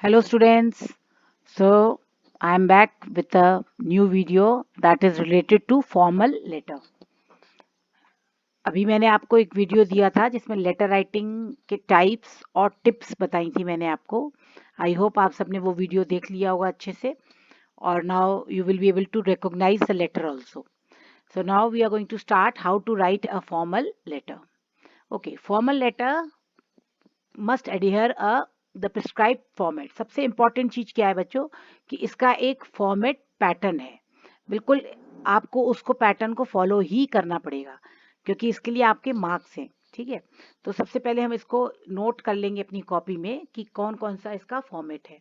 Hello students. So I am back with a new video that is related to formal letter. अभी मैंने आपको एक video दिया था जिसमें लेटर राइटिंग के टाइप्स और टिप्स बताई थी मैंने आपको. आई होप आप सबने वो वीडियो देख लिया होगा अच्छे से. और now you will be able to recognise the letter also. So now we are going to start how to write a formal letter. Okay, formal letter must adhere the prescribed format. सबसे important चीज क्या है बच्चों कि इसका एक format pattern है. बिल्कुल आपको उसको पैटर्न को फॉलो ही करना पड़ेगा क्योंकि इसके लिए आपके मार्क्स हैं. ठीक है, तो सबसे पहले हम इसको नोट कर लेंगे अपनी कॉपी में कि कौन कौन सा इसका फॉर्मेट है.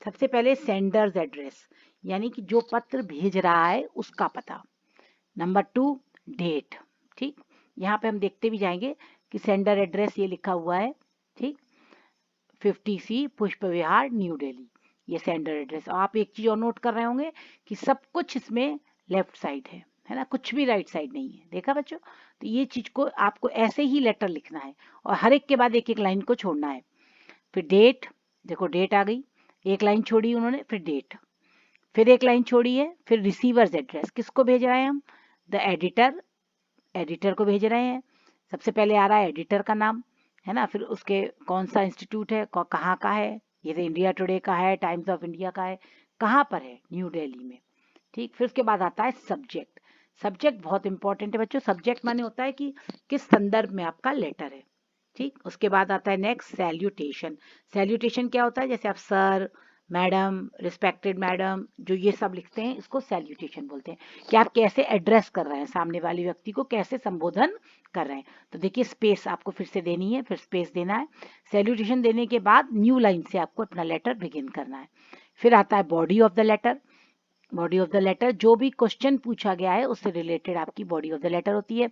सबसे पहले सेंडर्स एड्रेस, यानी कि जो पत्र भेज रहा है उसका पता. Number 2, date. ठीक, यहाँ पे हम देखते भी जाएंगे कि सेंडर एड्रेस ये लिखा हुआ है. ठीक, 50C पुष्प विहार न्यू दिल्ली, ये सेंडर एड्रेस. आप एक चीज और नोट कर रहे होंगे कि सब कुछ इसमें लेफ्ट साइड है ना, कुछ भी राइट साइड नहीं है. देखा बच्चों, तो ये चीज को आपको ऐसे ही लेटर लिखना है और हर एक के बाद एक एक लाइन को छोड़ना है. फिर डेट, देखो डेट आ गई, एक लाइन छोड़ी उन्होंने, फिर डेट, फिर एक लाइन छोड़ी है, फिर रिसीवर्स एड्रेस, किसको भेज रहे हैं हम, द एडिटर, एडिटर को भेज रहे हैं. सबसे पहले आ रहा है एडिटर का नाम, है ना, फिर उसके कौन सा इंस्टीट्यूट है, कहाँ का है, ये तो इंडिया टुडे का है, टाइम्स ऑफ इंडिया का है, कहाँ पर है, न्यू दिल्ली में. ठीक, फिर उसके बाद आता है सब्जेक्ट. सब्जेक्ट बहुत इंपॉर्टेंट है बच्चों. सब्जेक्ट माने होता है कि किस संदर्भ में आपका लेटर है. ठीक, उसके बाद आता है नेक्स्ट सैल्यूटेशन. सैल्यूटेशन क्या होता है, जैसे आप सर, मैडम, रिस्पेक्टेड मैडम, जो ये सब लिखते हैं इसको सैल्यूटेशन बोलते हैं, कि आप कैसे एड्रेस कर रहे हैं, सामने वाले व्यक्ति को कैसे संबोधन कर रहे हैं. तो देखिए स्पेस आपको फिर से देनी है, फिर स्पेस देना है. सैल्यूटेशन देने के बाद न्यू लाइन से आपको अपना लेटर बिगिन करना है. फिर आता है body of the letter. Body of the letter जो भी क्वेश्चन पूछा गया है उससे रिलेटेड आपकी बॉडी ऑफ द लेटर होती है.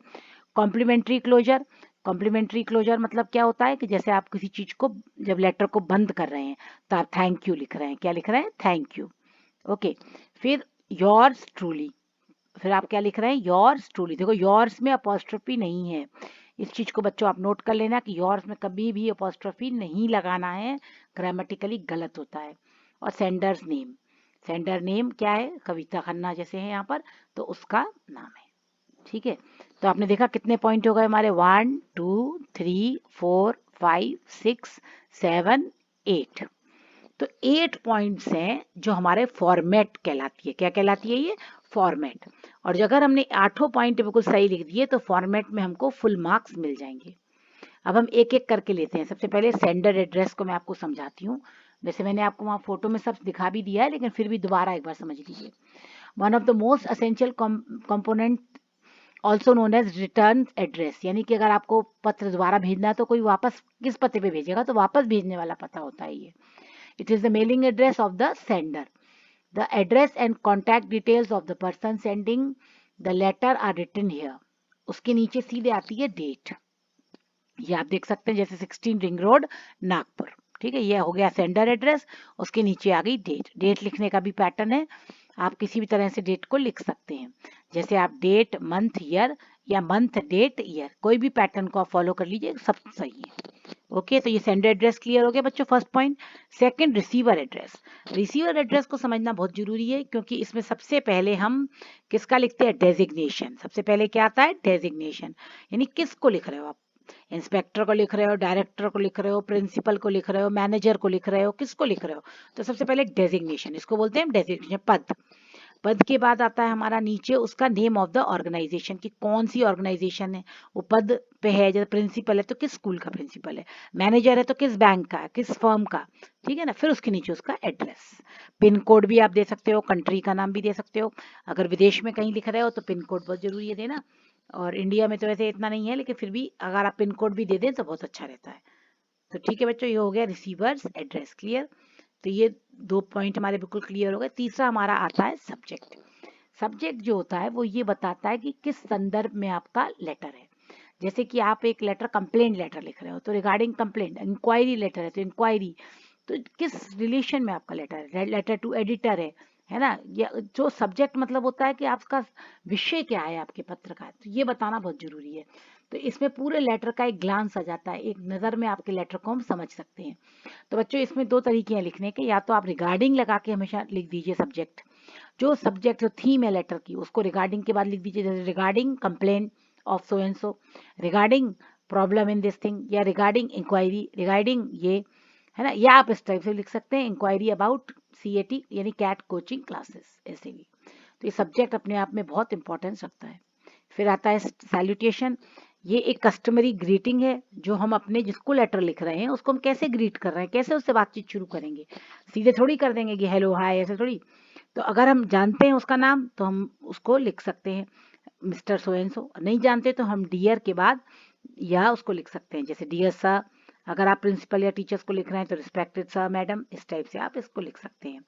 Complementary closure. कॉम्प्लीमेंट्री क्लोजर मतलब क्या होता है कि जैसे आप किसी चीज को, जब लेटर को बंद कर रहे हैं तो आप थैंक यू लिख रहे हैं. क्या लिख रहे हैं, थैंक यू. ओके, फिर योर्स ट्रूली. फिर आप क्या लिख रहे हैं, योर्स ट्रूली. देखो योर्स में अपॉस्ट्रोफी नहीं है, इस चीज को बच्चों आप नोट कर लेना कि योर्स में कभी भी अपॉस्ट्रोफी नहीं लगाना है, ग्रामेटिकली गलत होता है. और सेंडर्स नेम. सेंडर नेम क्या है, कविता खन्ना जैसे है यहाँ पर, तो उसका नाम है. ठीक है, तो आपने देखा कितने पॉइंट हो गए हमारे, 1 2 3 4 5 6 7 8. तो 8 पॉइंट्स हैं जो हमारे फॉर्मेट कहलाती है. क्या कहलाती है ये, फॉर्मेट. और अगर हमने 8 पॉइंट बिल्कुल सही लिख दिए तो फॉर्मेट में हमको फुल मार्क्स मिल जाएंगे. अब हम एक एक करके लेते हैं. सबसे पहले सेंडर एड्रेस को मैं आपको समझाती हूँ. वैसे मैंने आपको वहाँ फोटो में सब दिखा भी दिया है, लेकिन फिर भी दोबारा एक बार समझ लीजिए. One of the most essential component also known as return address, यानी कि अगर आपको पत्र दोबारा भेजना है तो कोई वापस किस पते पे भेजेगा, तो वापस भेजने वाला पता होता है ये. It is the mailing address of the sender. The address and contact details of the person sending the letter are written here. उसके नीचे सीधे आती है डेट. ये आप देख सकते हैं जैसे 16 रिंग रोड नागपुर. ठीक है, ये हो गया सेंडर एड्रेस. उसके नीचे आ गई डेट. डेट लिखने का भी पैटर्न है, आप किसी भी तरह से डेट को लिख सकते हैं. जैसे आप डेट मंथ ईयर, या मंथ डेट ईयर, कोई भी पैटर्न को आप फॉलो कर लीजिए, सब सही है. ओके, तो ये सेंडर एड्रेस क्लियर हो गया बच्चों, first point. Second, receiver address. Receiver address को समझना बहुत जरूरी है क्योंकि इसमें सबसे पहले हम किसका लिखते हैं, डेजिग्नेशन. सबसे पहले क्या आता है, डेजिग्नेशन, यानी किसको लिख रहे हो आप. इंस्पेक्टर को लिख रहे हो, डायरेक्टर को लिख रहे हो, प्रिंसिपल को लिख रहे हो, मैनेजर को लिख रहे हो, किसको लिख रहे हो. तो सबसे पहले डेजिग्नेशन, इसको बोलते हैं डेजिग्नेशन, पद. पद के बाद आता है हमारा नीचे उसका नेम ऑफ द ऑर्गेनाइजेशन, की कौन सी ऑर्गेनाइजेशन है वो पद पे है. जैसे प्रिंसिपल है तो किस स्कूल का प्रिंसिपल है, मैनेजर है तो किस बैंक का, किस फर्म का. ठीक है ना, फिर उसके नीचे उसका एड्रेस. पिन कोड भी आप दे सकते हो, कंट्री का नाम भी दे सकते हो. अगर विदेश में कहीं लिख रहे हो तो पिन कोड बहुत जरूरी है देना. और इंडिया में तो वैसे इतना नहीं है, लेकिन फिर भी अगर आप पिन कोड भी दे दें तो बहुत अच्छा रहता है. तो ठीक है बच्चों, ये हो गया रिसीवर्स एड्रेस क्लियर. तो ये 2 पॉइंट हमारे बिल्कुल क्लियर हो गए. तीसरा हमारा आता है सब्जेक्ट. सब्जेक्ट जो होता है वो ये बताता है कि किस संदर्भ में आपका लेटर है. जैसे कि आप एक लेटर, कंप्लेंट लेटर लिख रहे हो तो रिगार्डिंग कंप्लेंट. इंक्वायरी लेटर है तो इंक्वायरी. तो किस रिलेशन में आपका लेटर है, लेटर टू एडिटर है ना. ये जो सब्जेक्ट मतलब होता है कि आपका विषय क्या है आपके पत्र का, तो ये बताना बहुत जरूरी है. तो इसमें पूरे लेटर का एक ग्लांस आ जाता है, एक नज़र में आपके लेटर को हम समझ सकते हैं। तो बच्चों इसमें दो तरीके हैं लिखने के, या तो आप रिगार्डिंग लगा के हमेशा लिख दीजिए सब्जेक्ट, जो थीम है लेटर की उसको रिगार्डिंग के बाद लिख दीजिए, जैसे regarding complain of so and so, regarding problem in this thing, या रिगार्डिंग इंक्वायरी, रिगार्डिंग ये है ना। या आप इस टाइप से लिख सकते हैं इंक्वायरी अबाउट CAT यानी कैट कोचिंग क्लासेस, ऐसे भी। तो ये सब्जेक्ट अपने आप में बहुत इंपॉर्टेंस रखता है। फिर आता है सैल्यूटेशन, ये एक कस्टमरी ग्रीटिंग है, जो हम अपने जिसको लेटर लिख रहे हैं उसको हम कैसे ग्रीट कर रहे हैं, कैसे उससे बातचीत शुरू करेंगे, सीधे थोड़ी कर देंगे कि हेलो हाय, ऐसे थोड़ी। तो अगर हम जानते हैं उसका नाम तो हम उसको लिख सकते हैं मिस्टर सो एंड सो, नहीं जानते तो हम डियर के बाद या उसको लिख सकते हैं, जैसे डियर सर। अगर आप प्रिंसिपल या टीचर्स को लिख रहे हैं तो रिस्पेक्टेड सर मैडम, इस टाइप से आप इसको लिख सकते हैं।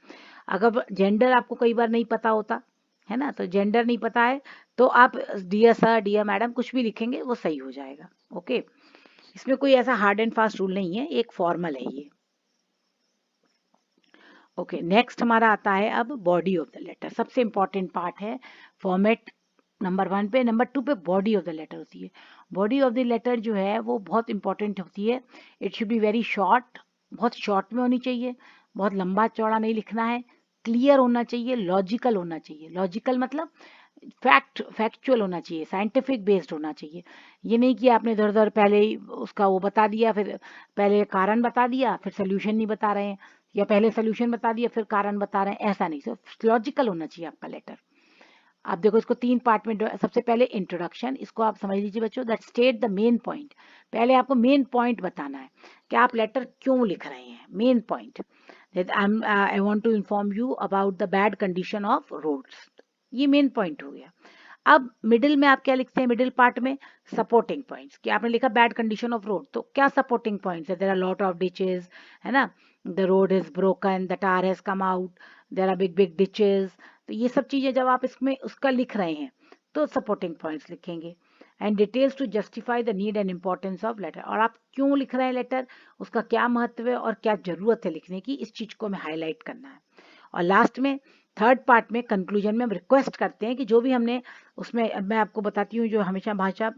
अगर जेंडर आपको कई बार नहीं पता होता है ना, तो जेंडर नहीं पता है तो आप डियर सर डियर मैडम कुछ भी लिखेंगे वो सही हो जाएगा। ओके, इसमें कोई ऐसा हार्ड एंड फास्ट रूल नहीं है, एक फॉर्मल है ये। ओके, नेक्स्ट हमारा आता है अब बॉडी ऑफ द लेटर, सबसे इंपॉर्टेंट पार्ट है। फॉर्मेट नंबर 1 पे, नंबर 2 पे बॉडी ऑफ द लेटर होती है। बॉडी ऑफ द लेटर जो है वो बहुत इंपॉर्टेंट होती है। It should be very short, बहुत शॉर्ट में होनी चाहिए, बहुत लंबा चौड़ा नहीं लिखना है, क्लियर होना चाहिए, लॉजिकल होना चाहिए। लॉजिकल मतलब फैक्चुअल होना चाहिए, साइंटिफिक बेस्ड होना चाहिए। ये नहीं कि आपने इधर उधर पहले ही उसका वो बता दिया, फिर पहले कारण बता दिया फिर सोल्यूशन नहीं बता रहे हैं, या पहले सोल्यूशन बता दिया फिर कारण बता रहे हैं, ऐसा नहीं। सिर्फ लॉजिकल होना चाहिए आपका लेटर। आप देखो इसको 3 पार्ट में, सबसे पहले इंट्रोडक्शन, इसको आप समझ लीजिए बच्चों, that state the main point. पहले आपको मेन पॉइंट बताना है कि आप लेटर क्यों लिख रहे हैं, main point. I want to inform you about the bad condition of roads, ये मेन पॉइंट हो गया। अब मिडिल में आप क्या लिखते हैं, मिडिल पार्ट में सपोर्टिंग पॉइंट्स, कि आपने लिखा बैड कंडीशन ऑफ रोड, तो क्या सपोर्टिंग पॉइंट्स है, there are lot of ditches, है ना, the road is broken, the tyre has come out, there are big big ditches. तो ये सब चीजें जब आप इसमें उसका लिख रहे हैं तो सपोर्टिंग पॉइंट्स लिखेंगे। And details to justify the need and importance of letter, और आप क्यों लिख रहे हैं लेटर, उसका क्या महत्व है और क्या जरूरत है लिखने की, इस चीज को हमें हाईलाइट करना है। और लास्ट में थर्ड पार्ट में कंक्लूजन में हम रिक्वेस्ट करते हैं कि जो भी हमने उसमें, अब मैं आपको बताती हूँ जो हमेशा भाषा,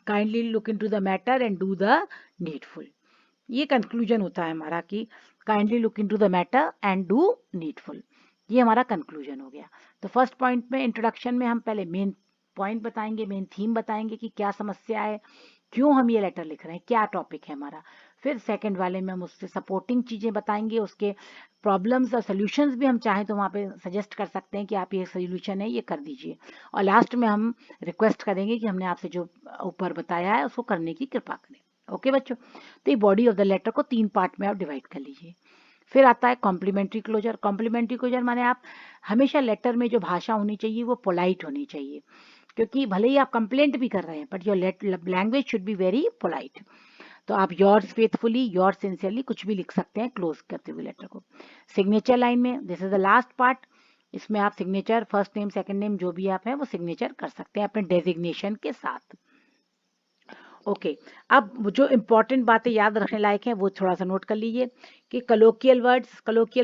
kindly look into the matter and do the needful, ये कंक्लूजन होता है हमारा कि kindly look into the matter and do needful, ये हमारा कंक्लूजन हो गया। तो फर्स्ट पॉइंट में इंट्रोडक्शन में हम पहले मेन पॉइंट बताएंगे, मेन थीम बताएंगे कि क्या समस्या है, क्यों हम ये लेटर लिख रहे हैं, क्या टॉपिक है हमारा। फिर सेकंड वाले में हम उससे सपोर्टिंग चीजें बताएंगे, उसके प्रॉब्लम्स और सोल्यूशंस भी हम चाहें तो वहाँ पे सजेस्ट कर सकते हैं कि आप ये सोल्यूशन है ये कर दीजिए। और लास्ट में हम रिक्वेस्ट करेंगे कि हमने आपसे जो ऊपर बताया है उसको करने की कृपा करें। ओके बच्चों, तो ये बॉडी ऑफ द लेटर को 3 पार्ट में आप डिवाइड कर लीजिए। फिर आता है कॉम्प्लीमेंट्री क्लोजर। कॉम्प्लीमेंट्री क्लोजर माने आप हमेशा लेटर में जो भाषा होनी चाहिए वो पोलाइट होनी चाहिए, क्योंकि भले ही आप कंप्लेंट भी कर रहे हैं but your language should be very polite. तो आप योर्स फेथफुली, योर्स सिंसियरली कुछ भी लिख सकते हैं क्लोज करते हुए लेटर को। सिग्नेचर लाइन में, this is the last part, इसमें आप signature, first name second name जो भी आप हैं वो सिग्नेचर कर सकते हैं अपने डेजिग्नेशन के साथ। ओके, अब जो इंपॉर्टेंट बातें याद रखने लायक हैं वो थोड़ा सा नोट कर लीजिए कि colloquial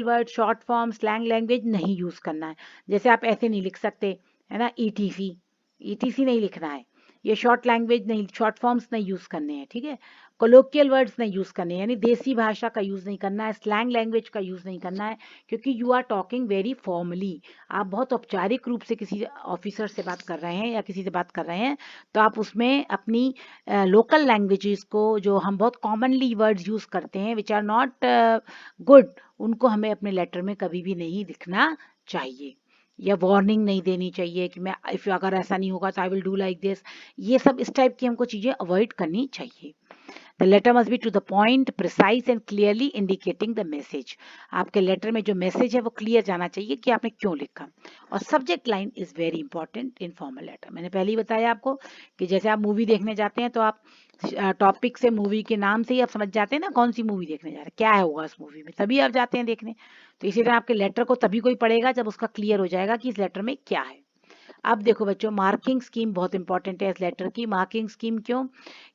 word, short form, slang language नहीं यूज करना है। जैसे आप ऐसे नहीं लिख सकते है ना, ईटीसी नहीं लिखना है, ये शॉर्ट लैंग्वेज नहीं, शॉर्ट फॉर्म्स नहीं यूज करने हैं, ठीक है। कोलोकियल वर्ड्स नहीं यूज करने हैं, यानी देसी भाषा का यूज नहीं करना है, स्लैंग लैंग्वेज का यूज नहीं करना है, क्योंकि you are talking very formally, आप बहुत औपचारिक रूप से किसी ऑफिसर से बात कर रहे हैं या किसी से बात कर रहे हैं, तो आप उसमें अपनी लोकल लैंग्वेजेस को, जो हम बहुत कॉमनली वर्ड्स यूज करते हैं विच आर नॉट गुड, उनको हमें अपने लेटर में कभी भी नहीं लिखना चाहिए, या वार्निंग नहीं देनी चाहिए कि मैं इफ अगर ऐसा नहीं होगा तो I will do like this, ये सब इस टाइप की हमको चीजें अवॉइड करनी चाहिए। The letter must be to the point, precise and clearly indicating the message. आपके लेटर में जो मैसेज है वो क्लियर जाना चाहिए कि आपने क्यों लिखा। और subject line is very important in formal letter. मैंने पहले ही बताया आपको कि जैसे आप मूवी देखने जाते हैं तो आप टॉपिक से, मूवी के नाम से ही आप समझ जाते हैं ना कौन सी मूवी देखने जा रहे हैं, क्या है होगा उस मूवी में, तभी आप जाते हैं देखने। तो इसी तरह आपके लेटर को तभी कोई पढ़ेगा जब उसका क्लियर हो जाएगा कि इस लेटर में क्या है। अब देखो बच्चों, मार्किंग स्कीम बहुत इंपॉर्टेंट है इस लेटर की। मार्किंग स्कीम क्यों,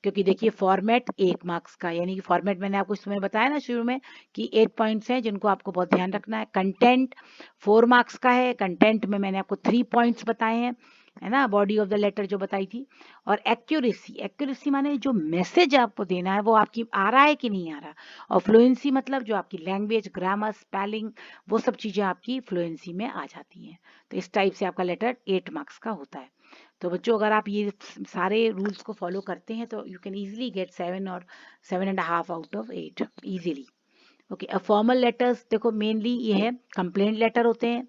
क्योंकि देखिए फॉर्मेट 1 मार्क्स का, यानी कि फॉर्मेट मैंने आपको इसमें बताया ना शुरू में कि 8 पॉइंट्स हैं जिनको आपको बहुत ध्यान रखना है। कंटेंट 4 मार्क्स का है, कंटेंट में मैंने आपको 3 पॉइंट्स बताए हैं। है ना, बॉडी ऑफ द लेटर जो बताई थी। और एक्यूरेसी, एक्यूरेसी माने जो मैसेज आपको देना है वो आपकी आ रहा है कि नहीं आ रहा। और फ्लुएंसी मतलब जो आपकी लैंग्वेज, ग्रामर, स्पेलिंग, वो सब चीज़ें आपकी फ्लुएंसी में आ जाती हैं। तो इस टाइप से आपका लेटर 8 मार्क्स का होता है। तो बच्चों अगर आप ये सारे रूल्स को फॉलो करते हैं तो यू कैन इजीली गेट 7 और 7.5 आउट ऑफ 8 इजीली। ओके, अब फॉर्मल लेटर्स देखो मेनली ये है, कंप्लेंट लेटर होते हैं,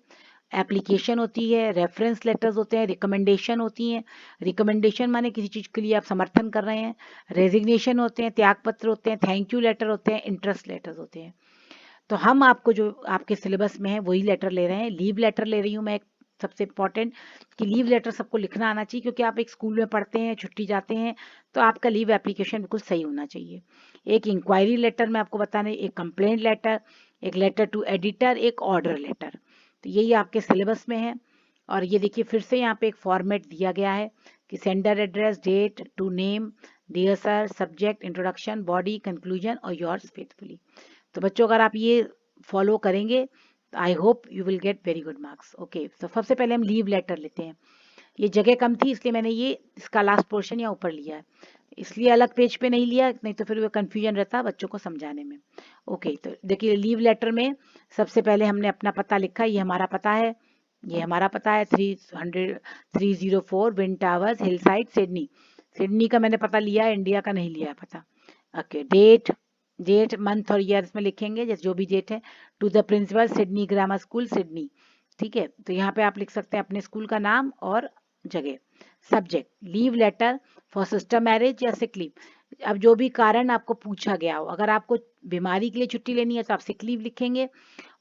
एप्लीकेशन होती है, रेफरेंस लेटर्स होते हैं, रिकमेंडेशन होती हैं। रिकमेंडेशन माने किसी चीज़ के लिए आप समर्थन कर रहे हैं। रेजिग्नेशन होते हैं, त्यागपत्र होते हैं, थैंक यू लेटर होते हैं, इंटरेस्ट लेटर्स होते हैं। तो हम आपको जो आपके सिलेबस में है वही लेटर ले रहे हैं। लीव लेटर ले रही हूँ मैं, एक सबसे इम्पॉर्टेंट कि लीव लेटर सबको लिखना आना चाहिए, क्योंकि आप एक स्कूल में पढ़ते हैं, छुट्टी जाते हैं, तो आपका लीव एप्लीकेशन बिल्कुल सही होना चाहिए। एक इंक्वायरी लेटर में आपको बताने, एक कंप्लेंट लेटर, एक लेटर टू एडिटर, एक ऑर्डर लेटर। तो यही आपके सिलेबस में है। और ये देखिए फिर से यहाँ पे एक फॉर्मेट दिया गया है कि sender address, date, to name, dear sir, subject, introduction, body, conclusion और योर्स फेथफुली। तो बच्चों अगर आप ये फॉलो करेंगे तो I hope you will get very good marks. Okay, तो सबसे पहले हम लीव लेटर लेते हैं। ये जगह कम थी इसलिए मैंने ये इसका लास्ट पोर्शन यहाँ ऊपर लिया है, इसलिए अलग पेज पे नहीं लिया, नहीं तो फिर वो कन्फ्यूजन रहता बच्चों को समझाने में। ओके, तो देखिए लीव लेटर में सबसे पहले हमने अपना पता लिखा, ये हमारा पता है, ये हमारा पता है 304 wind towers, hill side, Sydney. Sydney का मैंने पता लिया है, इंडिया का नहीं लिया पता। ओके, डेट, डेट मंथ और ईयर इसमें लिखेंगे, जैसे जो भी डेट है। To the principal, Sydney grammar school, Sydney. ठीक है, तो यहाँ पे आप लिख सकते हैं अपने स्कूल का नाम और जगह। Subject, leave letter for sister marriage या सिक लीव। अब जो भी कारण आपको पूछा गया हो, अगर आपको बीमारी के लिए छुट्टी लेनी है तो आप सिक लीव लिखेंगे,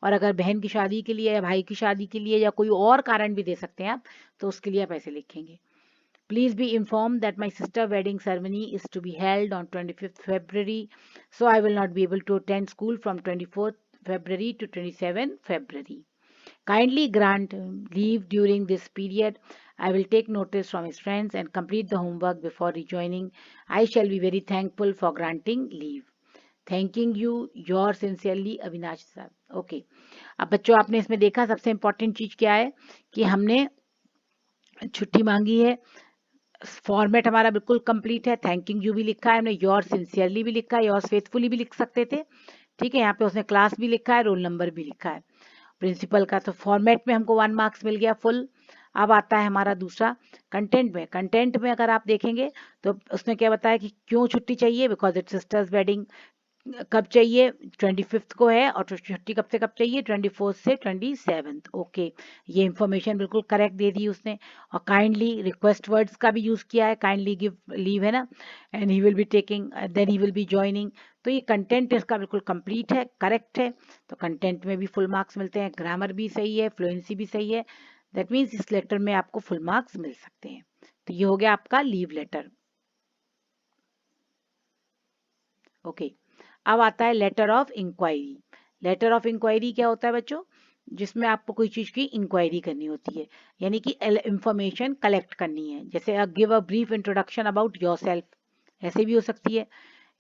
और अगर बहन की शादी के लिए या भाई की शादी के लिए या कोई और कारण भी दे सकते हैं आप, तो उसके लिए आप ऐसे लिखेंगे। Please be informed that my sister wedding ceremony is to be held on 25th February, so I will not be able to attend school from 24th February to 27th February. Kindly grant leave during this period. I will take notice from his friends and complete the homework before rejoining. I shall be very thankful for granting leave. Thanking you, yours sincerely, Avinash sir. Okay, अब बच्चों आपने इसमें देखा सबसे important चीज क्या है कि हमने छुट्टी मांगी है, फॉर्मेट हमारा बिल्कुल कंप्लीट है, थैंकिंग यू भी लिखा है हमने, योर सिंसियरली भी लिखा है, योर फेथफुली भी लिख सकते थे। ठीक है, यहाँ पे उसने क्लास भी लिखा है, रोल नंबर भी लिखा है प्रिंसिपल का। तो फॉर्मेट में हमको 1 मार्क्स मिल गया फुल। अब आता है हमारा दूसरा कंटेंट में। कंटेंट में अगर आप देखेंगे तो उसने क्या बताया कि क्यों छुट्टी चाहिए, बिकॉज इट्स सिस्टर्स वेडिंग। कब चाहिए, 25th को है, और छुट्टी कब से कब चाहिए, 24th से 27th। ओके, ये इंफॉर्मेशन बिल्कुल करेक्ट दे दी उसने। और काइंडली रिक्वेस्ट वर्ड्स का भी यूज किया है, काइंडली गिव लीव है ना, and he will be taking, then he will be joining. तो ये कंटेंट इसका बिल्कुल कंप्लीट है, करेक्ट है। तो कंटेंट में भी फुल मार्क्स मिलते हैं, ग्रामर भी सही है, फ्लुएंसी भी सही है। दैट मीन्स इस लेटर में आपको फुल मार्क्स मिल सकते हैं। तो ये हो गया आपका लीव लेटर। ओके, अब आता है letter of inquiry. Letter of inquiry क्या होता है बच्चों, जिसमें आपको कोई चीज की इंक्वायरी करनी होती है, यानी कि इंफॉर्मेशन कलेक्ट करनी है। जैसे give a brief introduction about yourself, ऐसे भी हो सकती है।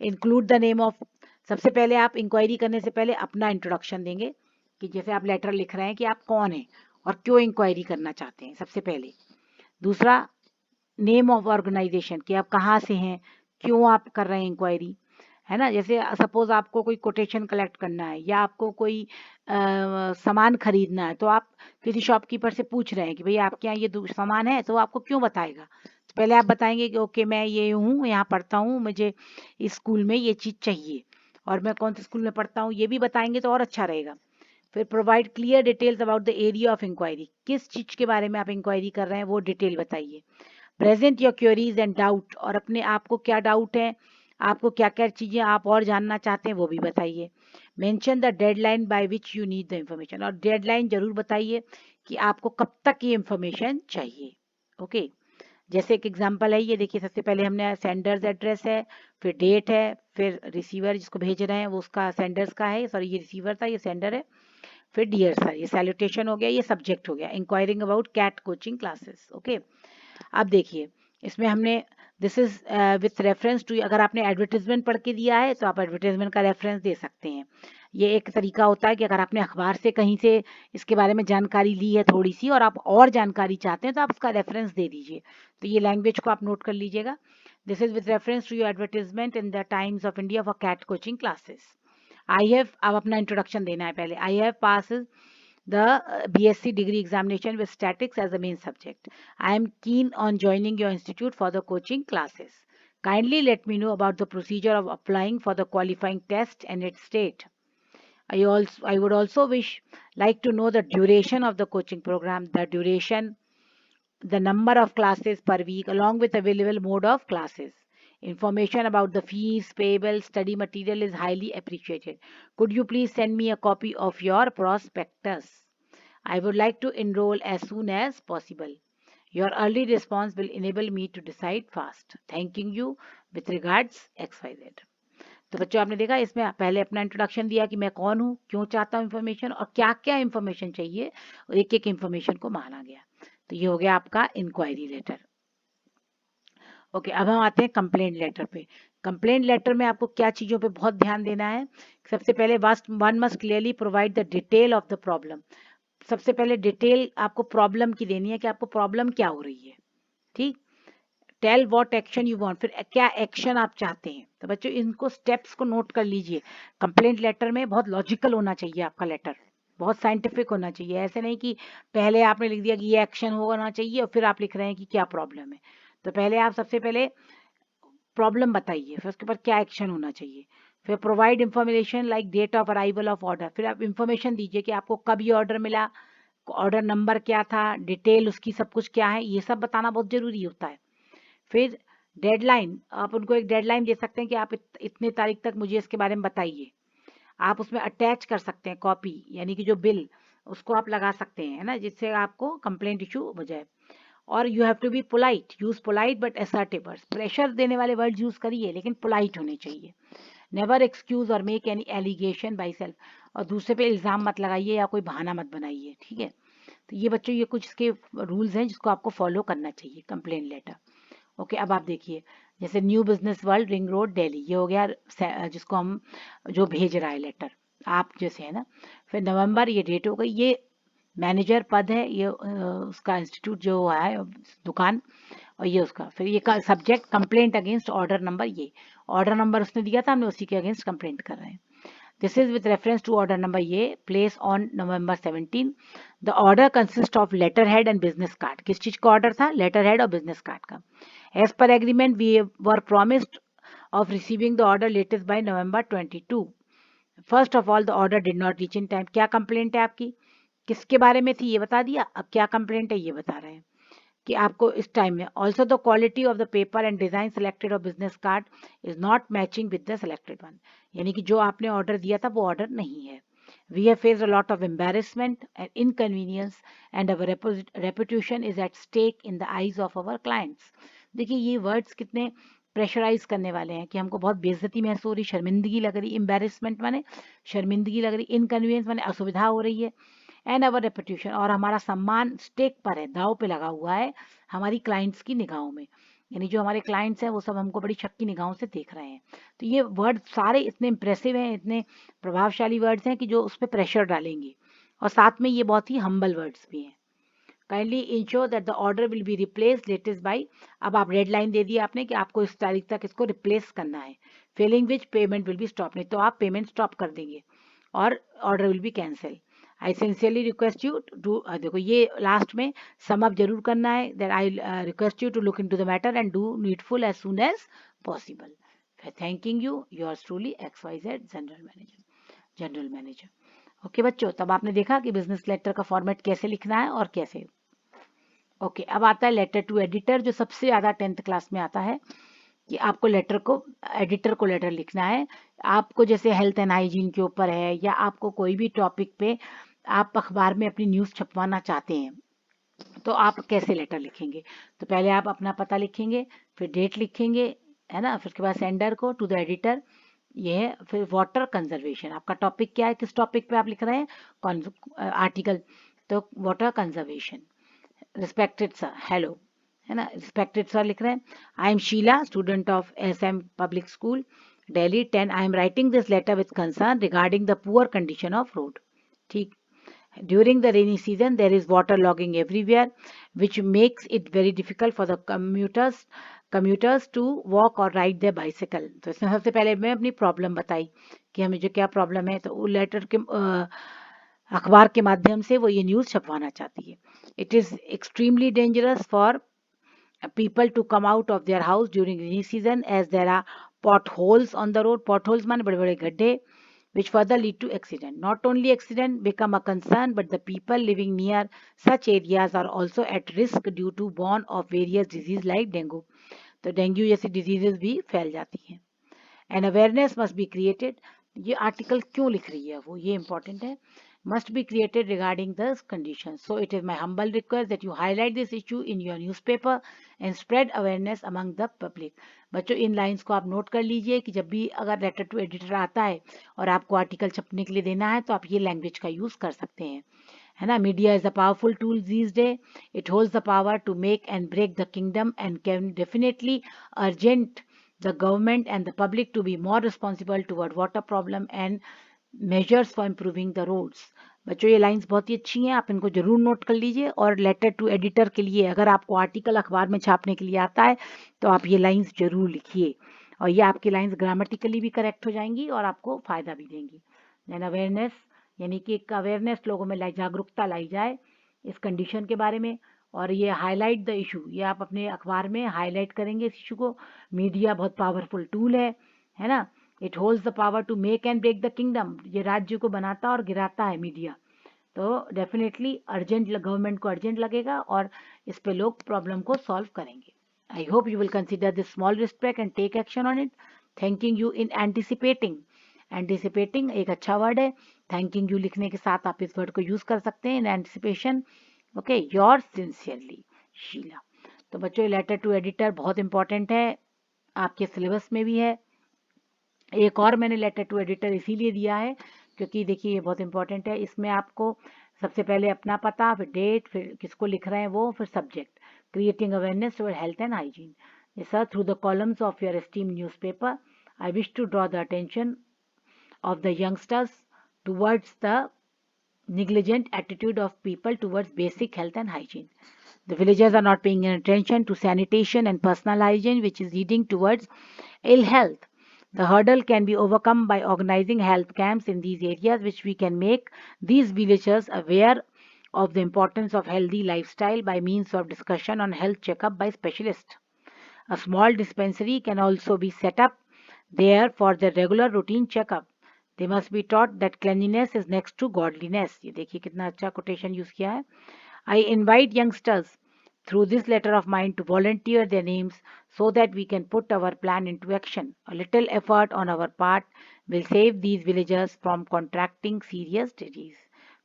इंक्लूड द नेम ऑफ, सबसे पहले आप इंक्वायरी करने से पहले अपना इंट्रोडक्शन देंगे, कि जैसे आप लेटर लिख रहे हैं कि आप कौन हैं और क्यों इंक्वायरी करना चाहते हैं सबसे पहले। दूसरा, नेम ऑफ ऑर्गेनाइजेशन, कि आप कहाँ से हैं, क्यों आप कर रहे हैं इंक्वायरी, है ना। जैसे सपोज आपको कोई कोटेशन कलेक्ट करना है या आपको कोई सामान खरीदना है, तो आप किसी शॉपकीपर से पूछ रहे हैं कि भैया आपके यहाँ ये सामान है, तो वो आपको क्यों बताएगा। तो पहले आप बताएंगे कि ओके मैं ये हूँ, यहाँ पढ़ता हूँ, मुझे इस स्कूल में ये चीज़ चाहिए, और मैं कौन से स्कूल में पढ़ता हूँ ये भी बताएंगे तो और अच्छा रहेगा। फिर provide clear details about the area of inquiry, किस चीज़ के बारे में आप इंक्वायरी कर रहे हैं वो डिटेल बताइए। Present your queries and doubt, और अपने आप को क्या डाउट है, आपको क्या क्या चीज़ें आप और जानना चाहते हैं वो भी बताइए। Mention the deadline by which you need the information, और डेडलाइन जरूर बताइए कि आपको कब तक ये इंफॉर्मेशन चाहिए। ओके, जैसे एक एग्जांपल है, ये देखिए सबसे पहले हमने सेंडर्स एड्रेस है, फिर डेट है, फिर रिसीवर जिसको भेज रहे हैं वो उसका सेंडर्स का है, सॉरी ये रिसीवर था, ये सेंडर है। फिर डियर सर, ये सैल्यूटेशन हो गया, ये सब्जेक्ट हो गया। Inquiring about CAT coaching classes. Okay, अब देखिए इसमें हमने this is with reference to, अगर आपने एडवर्टीजमेंट पढ़ के दिया है तो आप एडवर्टीजमेंट का रेफरेंस दे सकते हैं। ये एक तरीका होता है कि अगर आपने अखबार से कहीं से इसके बारे में जानकारी ली है थोड़ी सी और आप और जानकारी चाहते हैं तो आप उसका रेफरेंस दे दीजिए। तो ये लैंग्वेज को आप नोट कर लीजिएगा। This is with reference to your advertisement in the Times of India for CAT coaching classes. I have, अब अपना इंट्रोडक्शन देना है पहले। I have pass the BSc degree examination with statics as the main subject. I am keen on joining your institute for the coaching classes. Kindly let me know about the procedure of applying for the qualifying test and its date. I would also like to know the duration of the coaching program, the duration, the number of classes per week, along with available mode of classes. Information about the fees payable, study material is highly appreciated. Could you please send me a copy of your prospectus? I would like to enroll as soon as possible. Your early response will enable me to decide fast. Thanking you with regards XYZ. तो बच्चों आपने देखा इसमें पहले अपना introduction दिया कि मैं कौन हूँ, क्यों चाहता हूँ इन्फॉर्मेशन और क्या क्या इन्फॉर्मेशन चाहिए, और एक एक इन्फॉर्मेशन को माना गया। तो ये हो गया आपका इंक्वायरी लेटर। ओके, अब हम आते हैं कंप्लेंट लेटर पे। कंप्लेंट लेटर में आपको क्या चीज़ों पे बहुत ध्यान देना है। सबसे पहले one must clearly provide the detail of the problem. सबसे पहले डिटेल आपको प्रॉब्लम की देनी है कि आपको प्रॉब्लम क्या हो रही है। ठीक, tell what action you want, फिर क्या एक्शन आप चाहते हैं। तो बच्चों इनको स्टेप्स को नोट कर लीजिए। कंप्लेंट लेटर में बहुत लॉजिकल होना चाहिए आपका लेटर, बहुत साइंटिफिक होना चाहिए। ऐसे नहीं कि पहले आपने लिख दिया कि ये एक्शन होना चाहिए और फिर आप लिख रहे हैं कि क्या प्रॉब्लम है। तो पहले आप सबसे पहले प्रॉब्लम बताइए, फिर उसके बाद क्या एक्शन होना चाहिए। फिर provide information like date of arrival of order, फिर आप इंफॉर्मेशन दीजिए कि आपको कब ये ऑर्डर मिला, ऑर्डर नंबर क्या था, डिटेल उसकी सब कुछ क्या है, ये सब बताना बहुत जरूरी होता है। फिर डेडलाइन, आप उनको एक डेडलाइन दे सकते हैं कि आप इतने तारीख तक मुझे इसके बारे में बताइए। आप उसमें अटैच कर सकते हैं कॉपी, यानी कि जो बिल उसको आप लगा सकते हैं, है ना, जिससे आपको कंप्लेंट इशू हो जाए। और you have to be polite, use polite but assertive words. Pressure देने वाले वर्ड यूज करिए लेकिन पोलाइट होने चाहिए। नेवर एक्सक्यूज और make any allegation by self, और दूसरे पे इल्ज़ाम मत लगाइए या कोई बहाना मत बनाइए। ठीक है, तो ये बच्चों ये कुछ इसके रूल्स हैं जिसको आपको फॉलो करना चाहिए कंप्लेंट लेटर। ओके, अब आप देखिए जैसे new business world ring road Delhi, ये हो गया जिसको हम जो भेज रहा है लेटर आप जैसे, है ना। फिर नवंबर ये डेट हो गई, ये मैनेजर पद है, ये उसका इंस्टीट्यूट जो है दुकान, और ये उसका। फिर ये subject complaint against order number, ये ऑर्डर नंबर उसने दिया था, हमने उसी के अगेंस्ट कंप्लेंट कर रहे हैं। This is with reference to order number ये place on November 17। The order consist of letter head and business card. किस चीज का ऑर्डर था, लेटर हेड और बिजनेस कार्ड का। As per agreement we were promised of receiving the order latest by November 22. First of all, the order did not reach in time. क्या complaint है आपकी, किसके बारे में थी ये बता दिया, अब क्या कंप्लेंट है ये बता रहे हैं कि आपको इस टाइम में। Also the quality of the paper and design selected of business card is not matching with the selected one, यानी कि जो आपने ऑर्डर दिया था वो ऑर्डर नहीं है। We have faced a lot of embarrassment and inconvenience and our reputation is at stake in the eyes of our clients. देखिए ये वर्ड्स कितने प्रेशराइज करने वाले हैं कि हमको बहुत बेइज्जती महसूस हो रही, शर्मिंदगी लग रही। एम्बेरसमेंट माने शर्मिंदगी लग रही, इनकन्वीनियंस माने असुविधा हो रही है, एंड अवर रेपुटेशन और हमारा सम्मान स्टेक पर है, दाव पे लगा हुआ है हमारी क्लाइंट्स की निगाहों में, यानी जो हमारे क्लाइंट्स हैं वो सब हमको बड़ी शक की निगाहों से देख रहे हैं। तो ये वर्ड सारे इतने इंप्रेसिव हैं, इतने प्रभावशाली वर्ड्स हैं कि जो उस पर प्रेशर डालेंगे, और साथ में ये बहुत ही हम्बल वर्ड्स भी हैं। Kindly ensure that the order will be replace latest by, अब आप डेडलाइन दे दी आपने कि आपको इस तारीख तक इसको रिप्लेस करना है। Failing which payment will be stop, नहीं तो आप पेमेंट स्टॉप कर देंगे और order will be cancel. I sincerely request you to, देखो ये लास्ट में सम अप जरूर करना है, that I request you to look into the matter and do needful as soon as possible. Thanking you, yours truly XYZ general manager. Okay बच्चों, तब आपने देखा कि बिजनेस लेटर का फॉर्मेट कैसे लिखना है और कैसे। ओके, अब आता है लेटर टू एडिटर, जो सबसे ज़्यादा 10th क्लास में आता है कि आपको लेटर को, एडिटर को लेटर लिखना है। आपको जैसे हेल्थ एंड हाइजीन के ऊपर है या आपको कोई भी टॉपिक पे आप अखबार में अपनी न्यूज़ छपवाना चाहते हैं, तो आप कैसे लेटर लिखेंगे। तो पहले आप अपना पता लिखेंगे, फिर डेट लिखेंगे, है ना, फिर उसके बाद सेंडर को टू द एडिटर, ये है। फिर वाटर कंजर्वेशन, आपका टॉपिक क्या है, किस टॉपिक पे आप लिख रहे हैं आर्टिकल, तो water conservation. Respected sir, hello, है ना। रिस्पेक्टेड सर लिख रहे हैं, I am Sheela, student of SM public school, Delhi 10. I am writing this letter with concern regarding the poor condition of road. ठीक. During the rainy season, there is water logging everywhere, which makes it very difficult for the commuters to walk or ride their bicycle. तो इसमें सबसे पहले मैं अपनी problem बताई कि हमें जो क्या प्रॉब्लम है, तो लेटर के अखबार के माध्यम से वो ये न्यूज़ छपवाना चाहती है. It is extremely dangerous for people to come out of their house during rainy season as there are potholes on the road. Potholes माने बड़े बड़े गड्ढे, which further lead to accident. Not only accident become a concern, but the people living near such areas are also at risk due to borne of various diseases like dengue. तो dengue जैसी diseases भी फैल जाती हैं. And awareness must be created. ये article क्यों लिख रही है वो, ये इंपॉर्टेंट है. Must be created regarding the conditions. So it is my humble request that you highlight this issue in your newspaper and spread awareness among the public. बच्चों इन lines को आप नोट कर लीजिए कि जब भी अगर लेटर टू एडिटर आता है और आपको आर्टिकल छपने के लिए देना है तो आप ये लैंग्वेज का यूज कर सकते हैं, है ना. Media is a powerful tool these day. It holds the power to make and break the kingdom and can definitely urgent the government and the public to be more responsible toward water problem and measures for improving the roads. बच्चों ये lines बहुत ही अच्छी हैं, आप इनको जरूर note कर लीजिए. और लेटर टू एडिटर के लिए अगर आपको आर्टिकल अखबार में छापने के लिए आता है तो आप ये लाइंस जरूर लिखिए, और ये आपकी लाइंस ग्रामेटिकली भी करेक्ट हो जाएंगी और आपको फायदा भी देंगी. देन अवेयरनेस, यानी कि एक अवेयरनेस लोगों में जागरूकता लाई जाए इस कंडीशन के बारे में. और ये हाईलाइट द इशू, ये आप अपने अखबार में हाईलाइट करेंगे इस इशू को. मीडिया बहुत पावरफुल टूल है ना. It holds the power to make and break the kingdom. ये राज्य को बनाता और गिराता है मीडिया. तो डेफिनेटली अर्जेंट गवर्नमेंट को अर्जेंट लगेगा और इस पे लोग प्रॉब्लम को सॉल्व करेंगे. I hope you will consider this small respect and take action on it. Thanking you in anticipating. Anticipating एक अच्छा वर्ड है. थैंकिंग यू लिखने के साथ आप इस वर्ड को यूज कर सकते हैं in anticipation. Okay, your sincerely Sheela. तो बच्चों लेटर टू एडिटर बहुत इंपॉर्टेंट है, आपके सिलेबस में भी है. एक और मैंने लेटर टू एडिटर इसीलिए दिया है क्योंकि देखिए ये बहुत इंपॉर्टेंट है. इसमें आपको सबसे पहले अपना पता, फिर डेट, फिर किसको लिख रहे हैं वो, फिर subject. Creating awareness toward health and hygiene. Sir, through the columns of your esteemed newspaper I wish to draw the attention of the youngsters towards the negligent attitude of people towards basic health and hygiene. The villagers are not paying attention to sanitation and personal hygiene, which is leading towards ill health. The hurdle can be overcome by organizing health camps in these areas, which we can make these villagers aware of the importance of healthy lifestyle by means of discussion on health checkup by specialists. A small dispensary can also be set up there for the regular routine checkup. They must be taught that cleanliness is next to godliness. ये देखिए कितना अच्छा quotation use किया है. I invite youngsters through this letter of mine to volunteer their names so that we can put our plan into action. A little effort on our part will save these villagers from contracting serious disease.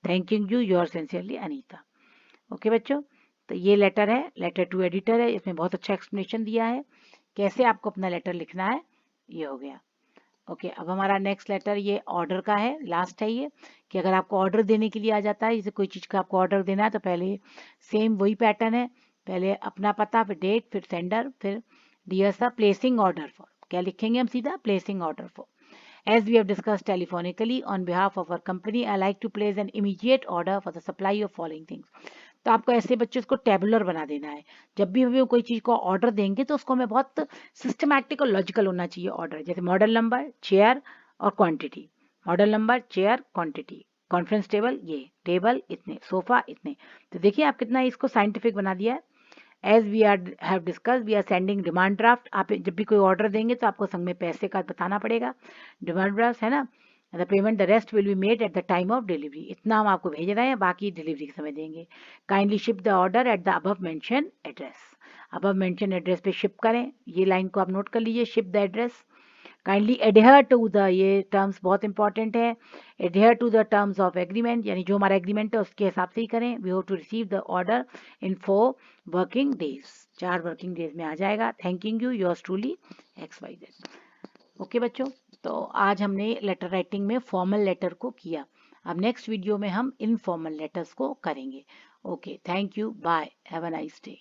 Thanking you, yours sincerely, Anita. Okay बच्चों, तो ये letter है, letter to editor है. इसमें बहुत अच्छा explanation दिया है कैसे आपको अपना लेटर लिखना है. ये हो गया. ओके, अब हमारा नेक्स्ट लेटर ये ऑर्डर का है, लास्ट है ये, कि अगर आपको ऑर्डर देने के लिए आ जाता है, जैसे कोई चीज़ का आपको ऑर्डर देना है तो पहले सेम वही पैटर्न है. पहले अपना पता, फिर डेट, फिर सेंडर, फिर dear sir placing order for. क्या लिखेंगे हम सीधा? Placing order for. As we have discussed telephonically, on behalf of our company, I like to place an immediate order for the supply of following things. तो आपको ऐसे बच्चों इसको tabular बना देना है. जब भी हमें कोई चीज़ को ऑर्डर देंगे तो उसको हमें बहुत सिस्टमैटिक और लॉजिकल होना चाहिए ऑर्डर. जैसे मॉडल नंबर, चेयर और quantity. Model number, chair, quantity. Conference table, ये टेबल इतने, सोफा इतने. तो देखिए आप कितना इसको साइंटिफिक बना दिया है. As we are have discuss, we are sending demand draft. आप जब भी कोई ऑर्डर देंगे तो आपको संग में पैसे का बताना पड़ेगा. डिमांड ड्राफ्ट है ना. The payment the rest will be made at the time of delivery. इतना हम आपको भेज रहे हैं, बाकी डिलीवरी के समय देंगे. Kindly ship the order at the above mention address. Above mention address पे शिप करें. ये लाइन को आप नोट कर लीजिए, ship the address. Kindly adhere to the, ये टर्म्स बहुत इंपॉर्टेंट है, adhere to the terms of agreement, यानी जो हमारा एग्रीमेंट है उसके हिसाब से ही करें. We have to receive the order in 4 working days. 4 working days में आ जाएगा. Thanking you, yours truly XYZ. Okay बच्चों, तो आज हमने लेटर राइटिंग में फॉर्मल लेटर को किया. अब नेक्स्ट वीडियो में हम इनफॉर्मल लेटर्स को करेंगे. Okay, thank you, bye, have a nice day.